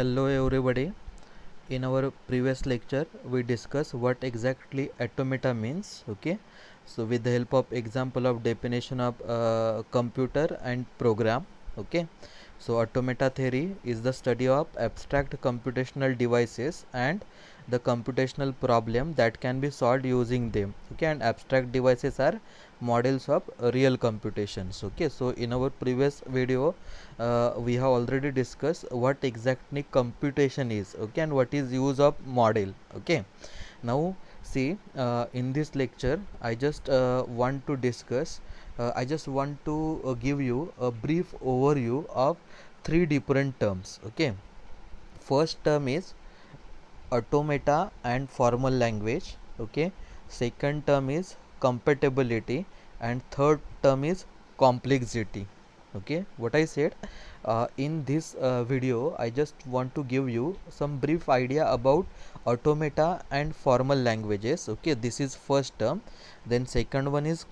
Hello everybody. In our previous lecture we discussed what exactly automata means. Okay, so with the help of example of definition of computer and program. Okay, so automata theory is the study of abstract computational devices and the computational problem that can be solved using them. Okay, and abstract devices are models of real computations. Okay, so in our previous video we have already discussed what exactly computation is. Okay, and what is use of model. Okay, now see, in this lecture I just want to discuss I just want to give you a brief overview of three different terms. Okay, first term is automata and formal language. Okay, second term is compatibility, and third term is complexity. Okay, what I said in this video I just want to give you some brief idea about automata and formal languages. Okay, this is first term, then second one is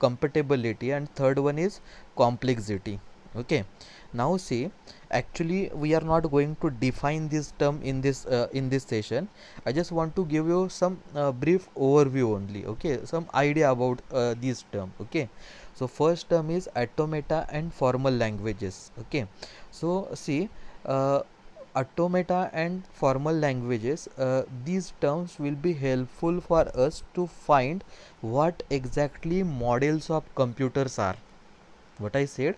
compatibility, and third one is complexity. Okay, now see, actually we are not going to define this term in this session. I just want to give you some brief overview only. Okay, some idea about this term. Okay, so first term is automata and formal languages. Okay, so see, uh, automata and formal languages, these terms will be helpful for us to find what exactly models of computers are. What I said,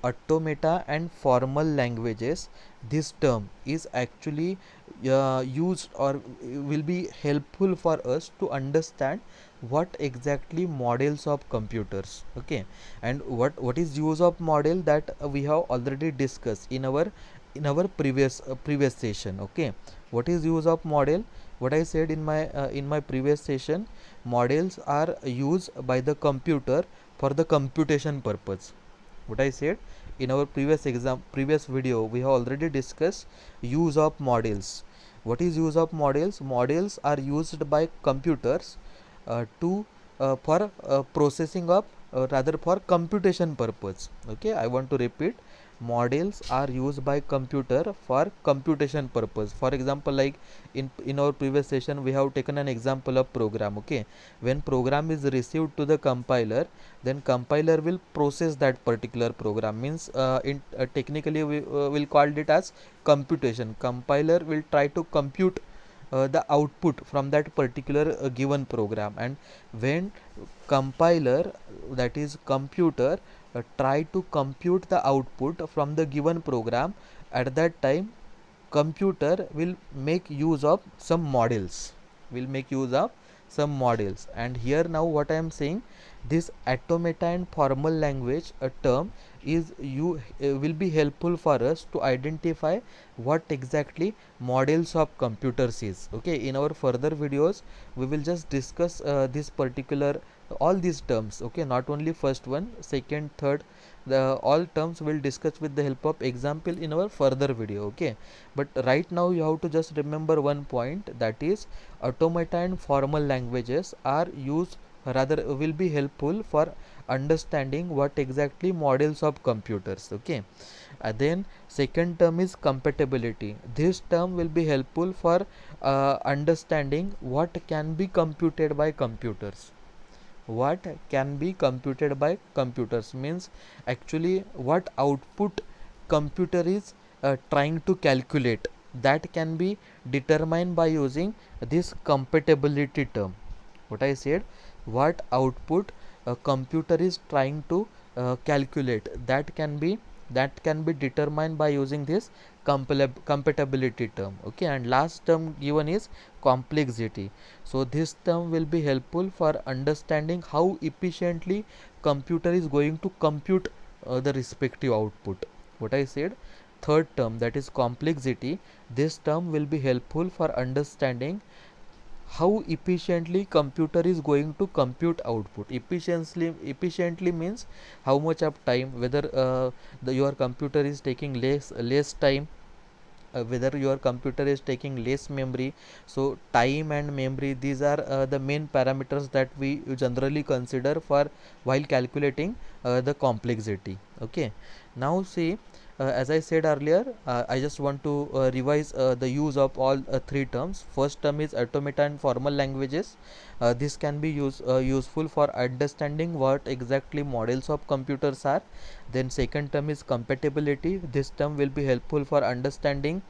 automata and formal languages, this term is actually used or will be helpful for us to understand what exactly models of computers. Okay, and what is use of model, that we have already discussed in our previous session. Okay, what is use of model? What I said in my previous session, models are used by the computer for the computation purpose. What I said in our previous video, we have already discussed use of models. What is use of models? Models are used by computers to for processing of rather for computation purpose. Okay, I want to repeat, models are used by computer for computation purpose. For example, like in our previous session we have taken an example of program. Okay, when program is received to the compiler, then compiler will process that particular program. Means technically we will call it as computation. Compiler will try to compute the output from that particular given program, and when compiler, that is computer, try to compute the output from the given program, at that time computer will make use of some models, and here now what I am saying, this automata and formal language a term is you will be helpful for us to identify what exactly models of computers is. Okay, in our further videos we will just discuss this particular all these terms. Okay, not only first one, second, third, the all terms will discuss with the help of example in our further video. Okay, but right now you have to just remember one point, that is automata and formal languages are used, rather will be helpful for understanding what exactly models of computers. Okay, then second term is compatibility. This term will be helpful for understanding what can be computed by computers. What can be computed by computers means actually what output computer is trying to calculate, that can be determined by using this compatibility term. What I said, what output a computer is trying to calculate, that can be determined by using this compatibility term. Okay, and last term given is complexity. So this term will be helpful for understanding how efficiently computer is going to compute the respective output. What I said, third term, that is complexity, this term will be helpful for understanding how efficiently computer is going to compute output. Efficiently means how much of time, whether your computer is taking less time, whether your computer is taking less memory. So time and memory, these are the main parameters that we generally consider for while calculating the complexity. Okay, now see, as I said earlier, I just want to revise the use of all three terms. First term is automata and formal languages. This can be useful for understanding what exactly models of computers are. Then second term is compatibility. This term will be helpful for understanding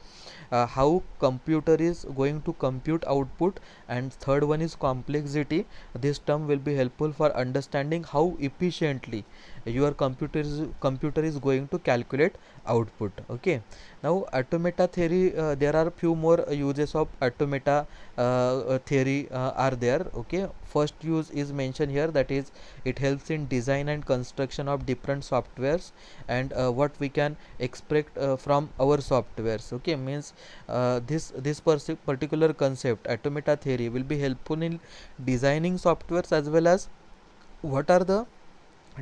how computer is going to compute output. And third one is complexity. This term will be helpful for understanding how efficiently your computer is going to calculate output. Okay, now automata theory, there are few more uses of automata theory are there. Okay, first use is mentioned here, that is it helps in design and construction of different softwares, and what we can expect from our softwares. Okay, means this particular concept, automata theory, will be helpful in designing softwares as well as what are the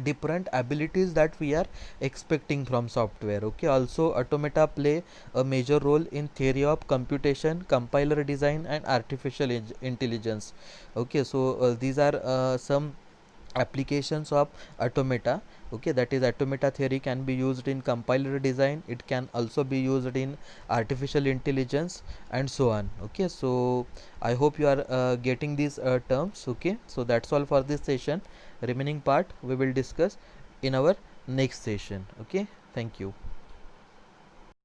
different abilities that we are expecting from software. Okay, also automata play a major role in theory of computation, compiler design, and artificial intelligence. Okay, so these are some applications of automata. Okay, that is automata theory can be used in compiler design, it can also be used in artificial intelligence, and so on. Okay, so I hope you are getting these terms. Okay, so that's all for this session. Remaining part we will discuss in our next session. Okay, thank you.